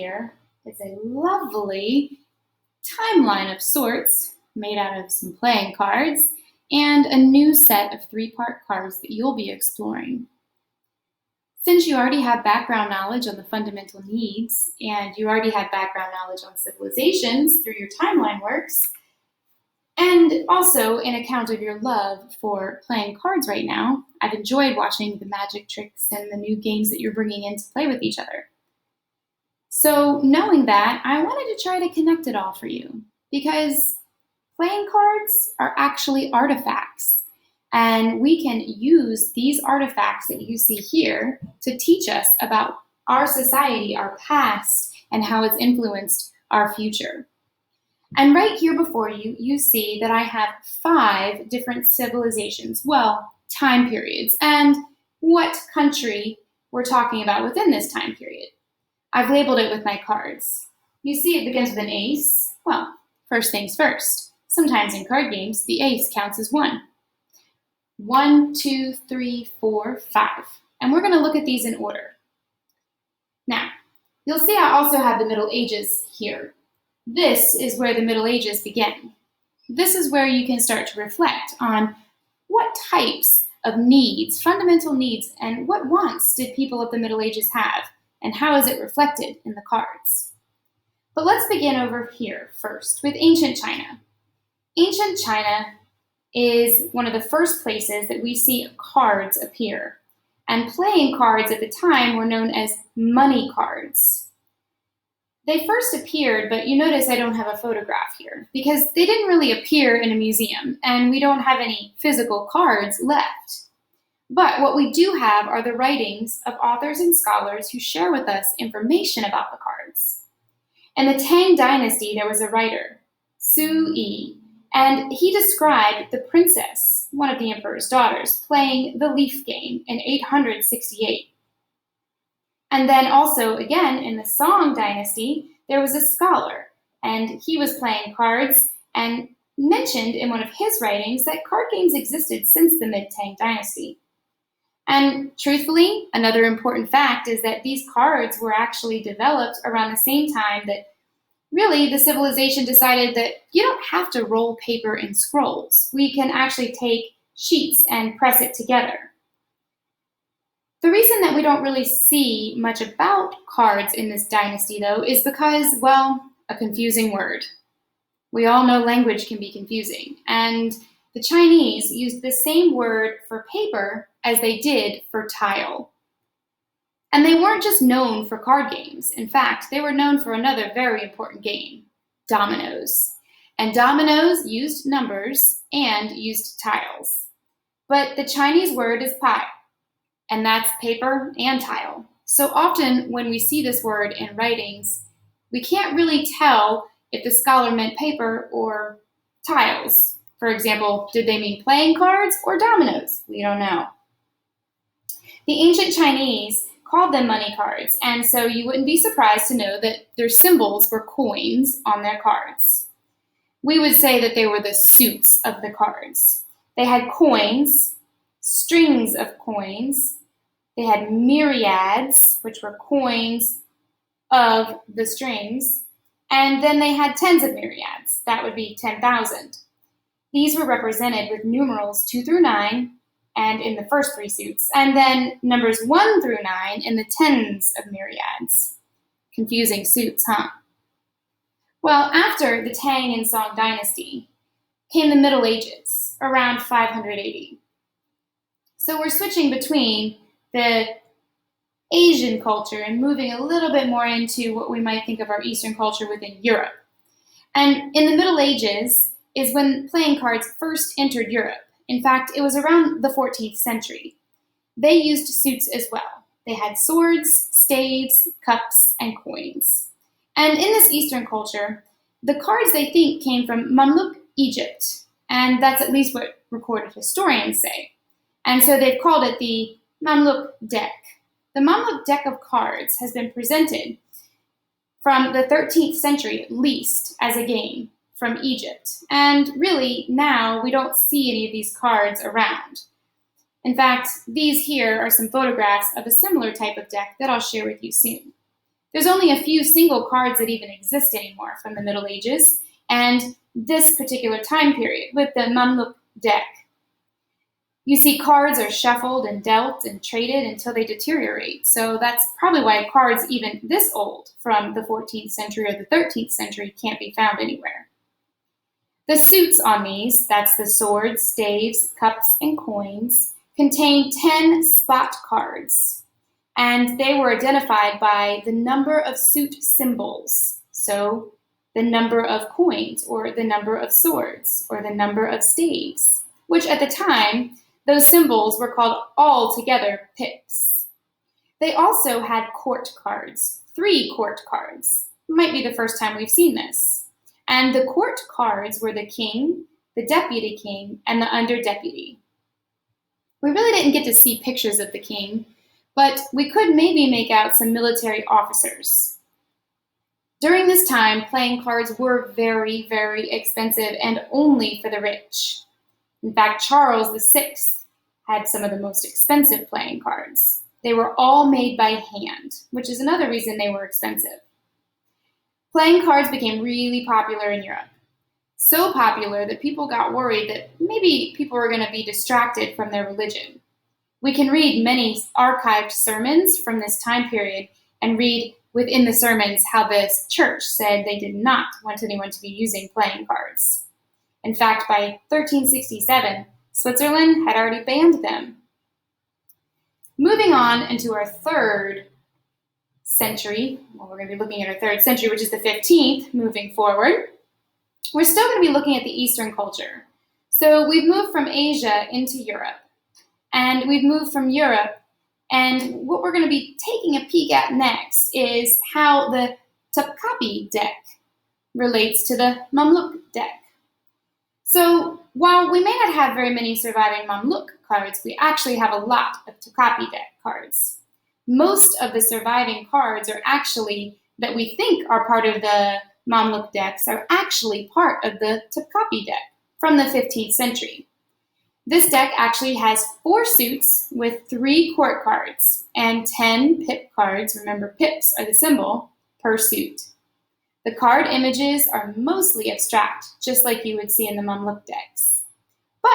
Here is a lovely timeline of sorts made out of some playing cards and a new set of 3-part cards that you'll be exploring. Since you already have background knowledge on the fundamental needs and you already have background knowledge on civilizations through your timeline works, and also an account of your love for playing cards right now, I've enjoyed watching the magic tricks and the new games that you're bringing in to play with each other. So knowing that, I wanted to try to connect it all for you, because playing cards are actually artifacts, and we can use these artifacts that you see here to teach us about our society, our past, and how it's influenced our future. And right here before you, you see that I have 5 different civilizations, well, time periods, and what country we're talking about within this time period. I've labeled it with my cards. You see it begins with an ace. Well, first things first. Sometimes in card games, the ace counts as 1. 1, 2, 3, 4, 5. And we're going to look at these in order. Now, you'll see I also have the Middle Ages here. This is where the Middle Ages begin. This is where you can start to reflect on what types of needs, fundamental needs, and what wants did people of the Middle Ages have, and how is it reflected in the cards. But let's begin over here first with ancient China. Ancient China is one of the first places that we see cards appear, and playing cards at the time were known as money cards. They first appeared, but you notice I don't have a photograph here, because they didn't really appear in a museum, and we don't have any physical cards left. But what we do have are the writings of authors and scholars who share with us information about the cards. In the Tang Dynasty, there was a writer, Su Yi, and he described the princess, one of the emperor's daughters, playing the leaf game in 868. And then also, again, in the Song Dynasty, there was a scholar, and he was playing cards and mentioned in one of his writings that card games existed since the mid-Tang Dynasty. And truthfully, another important fact is that these cards were actually developed around the same time that really the civilization decided that you don't have to roll paper and scrolls. We can actually take sheets and press it together. The reason that we don't really see much about cards in this dynasty, though, is because, well, a confusing word. We all know language can be confusing, and the Chinese used the same word for paper as they did for tile. And they weren't just known for card games. In fact, they were known for another very important game, Dominoes. And Dominoes used numbers and used tiles. But the Chinese word is pai, and that's paper and tile. So often when we see this word in writings, we can't really tell if the scholar meant paper or tiles. For example, did they mean playing cards or dominoes? We don't know. The ancient Chinese called them money cards, and so you wouldn't be surprised to know that their symbols were coins on their cards. We would say that they were the suits of the cards. They had coins, strings of coins. They had myriads, which were coins of the strings, and then they had tens of myriads. That would be 10,000. These were represented with numerals 2 through 9, and in the first 3 suits, and then numbers 1 through 9 in the tens of myriads. Confusing suits, huh? Well, after the Tang and Song dynasty came the Middle Ages, around 580. So we're switching between the Asian culture and moving a little bit more into what we might think of our Eastern culture within Europe. And in the Middle Ages is when playing cards first entered Europe. In fact, it was around the 14th century. They used suits as well. They had swords, staves, cups, and coins. And in this Eastern culture, the cards they think came from Mamluk Egypt, and that's at least what recorded historians say. And so they've called it the Mamluk Deck. The Mamluk Deck of cards has been presented from the 13th century at least as a game from Egypt. And really, now we don't see any of these cards around. In fact, these here are some photographs of a similar type of deck that I'll share with you soon. There's only a few single cards that even exist anymore from the Middle Ages and this particular time period with the Mamluk Deck. You see, cards are shuffled and dealt and traded until they deteriorate. So that's probably why cards even this old, from the 14th century or the 13th century, can't be found anywhere. The suits on these, that's the swords, staves, cups, and coins, contain 10 spot cards. And they were identified by the number of suit symbols. So the number of coins, or the number of swords, or the number of staves, which at the time, those symbols were called altogether pips. They also had court cards, 3 court cards. Might be the first time we've seen this. And the court cards were the king, the deputy king, and the underdeputy. We really didn't get to see pictures of the king, but we could maybe make out some military officers. During this time, playing cards were very, very expensive and only for the rich. In fact, Charles VI had some of the most expensive playing cards. They were all made by hand, which is another reason they were expensive. Playing cards became really popular in Europe. So popular that people got worried that maybe people were going to be distracted from their religion. We can read many archived sermons from this time period and read within the sermons how the church said they did not want anyone to be using playing cards. In fact, by 1367, Switzerland had already banned them. Moving on into our 3rd century, well, we're going to be looking at our 3rd century, which is the 15th, moving forward. We're still going to be looking at the Eastern culture. So we've moved from Asia into Europe, and we've moved from Europe, and what we're going to be taking a peek at next is how the Topkapi deck relates to the Mamluk deck. So while we may not have very many surviving Mamluk cards, we actually have a lot of Topkapi deck cards. Most of the surviving cards are actually, that we think are part of the Mamluk decks, are actually part of the Topkapi deck from the 15th century. This deck actually has 4 suits with 3 court cards and 10 pip cards, remember pips are the symbol, per suit. The card images are mostly abstract, just like you would see in the Mamluk decks. But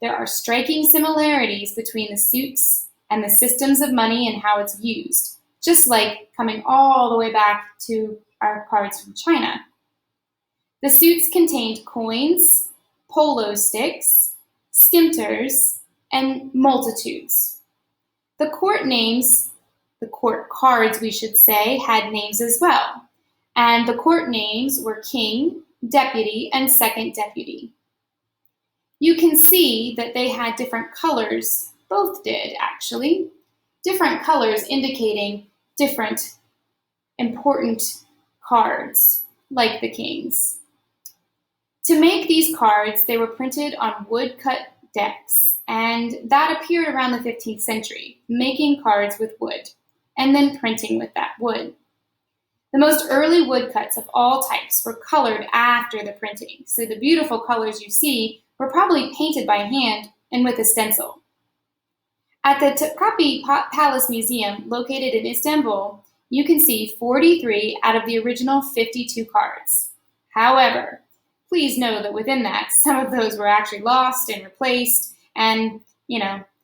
there are striking similarities between the suits and the systems of money and how it's used, just like coming all the way back to our cards from China. The suits contained coins, polo sticks, skimpters, and multitudes. The court names, the court cards we should say, had names as well. And the court names were king, deputy, and second deputy. You can see that they had different colors, both did actually, different colors indicating different important cards, like the king's. To make these cards, they were printed on wood-cut decks, and that appeared around the 15th century, making cards with wood, and then printing with that wood. The most early woodcuts of all types were colored after the printing, so the beautiful colors you see were probably painted by hand and with a stencil. At the Topkapi Palace Museum, located in Istanbul, you can see 43 out of the original 52 cards. However, please know that within that, some of those were actually lost and replaced, and,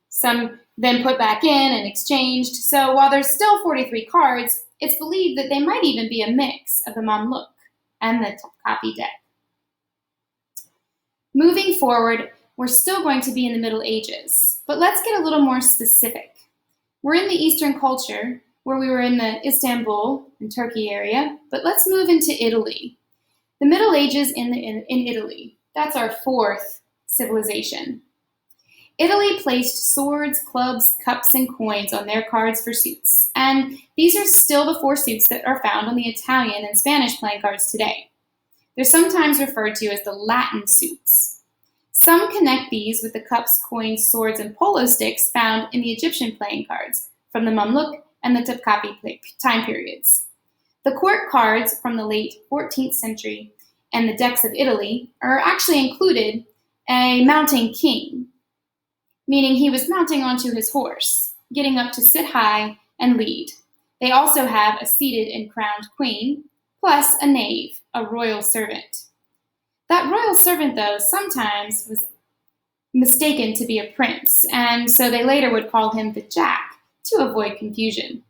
some then put back in and exchanged. So while there's still 43 cards, it's believed that they might even be a mix of the Mamluk and the Topkapi deck. Moving forward, we're still going to be in the Middle Ages, but let's get a little more specific. We're in the Eastern culture, where we were in the Istanbul and Turkey area, but let's move into Italy. The Middle Ages in Italy, that's our 4th civilization. Italy placed swords, clubs, cups, and coins on their cards for suits, and these are still the 4 suits that are found on the Italian and Spanish playing cards today. They're sometimes referred to as the Latin suits. Some connect these with the cups, coins, swords, and polo sticks found in the Egyptian playing cards from the Mamluk and the Topkapi time periods. The court cards from the late 14th century and the decks of Italy are actually included a mounting king, meaning he was mounting onto his horse, getting up to sit high and lead. They also have a seated and crowned queen, plus a knave, a royal servant. That royal servant, though, sometimes was mistaken to be a prince, and so they later would call him the Jack to avoid confusion.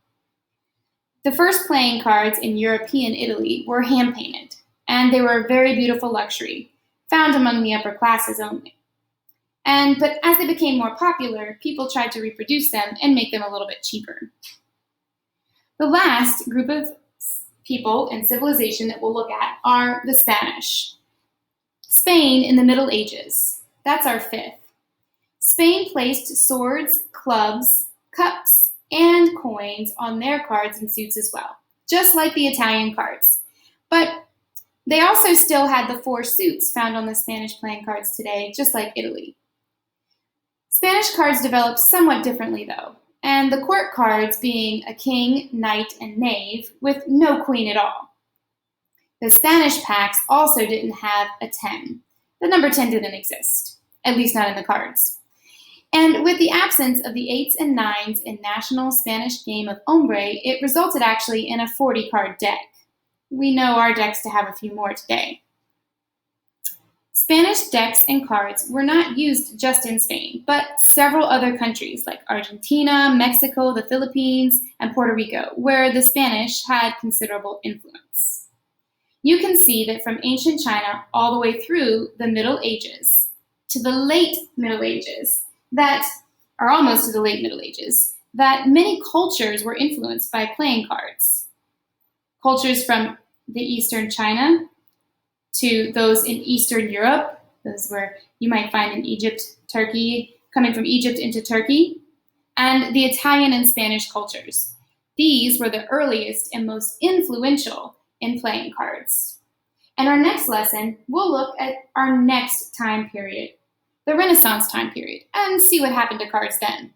The first playing cards in European Italy were hand painted, and they were a very beautiful luxury, found among the upper classes only. But as they became more popular, people tried to reproduce them and make them a little bit cheaper. The last group of people and civilization that we'll look at are the Spanish. Spain in the Middle Ages. That's our fifth. Spain placed swords, clubs, cups, and coins on their cards and suits as well, just like the Italian cards. But they also still had the 4 suits found on the Spanish playing cards today, just like Italy. Spanish cards developed somewhat differently, though, and the court cards being a king, knight, and knave, with no queen at all. The Spanish packs also didn't have a 10. The number 10 didn't exist, at least not in the cards. And with the absence of the 8s and 9s in national Spanish game of hombre, it resulted actually in a 40-card deck. We know our decks to have a few more today. Spanish decks and cards were not used just in Spain, but several other countries like Argentina, Mexico, the Philippines, and Puerto Rico, where the Spanish had considerable influence. You can see that from ancient China all the way through the Middle Ages to the late Middle Ages, that many cultures were influenced by playing cards. Cultures from the Eastern China to those in Eastern Europe, those where you might find in Egypt, Turkey, coming from Egypt into Turkey, and the Italian and Spanish cultures. These were the earliest and most influential in playing cards. In our next lesson, we'll look at our next time period, the Renaissance time period, and see what happened to cards then.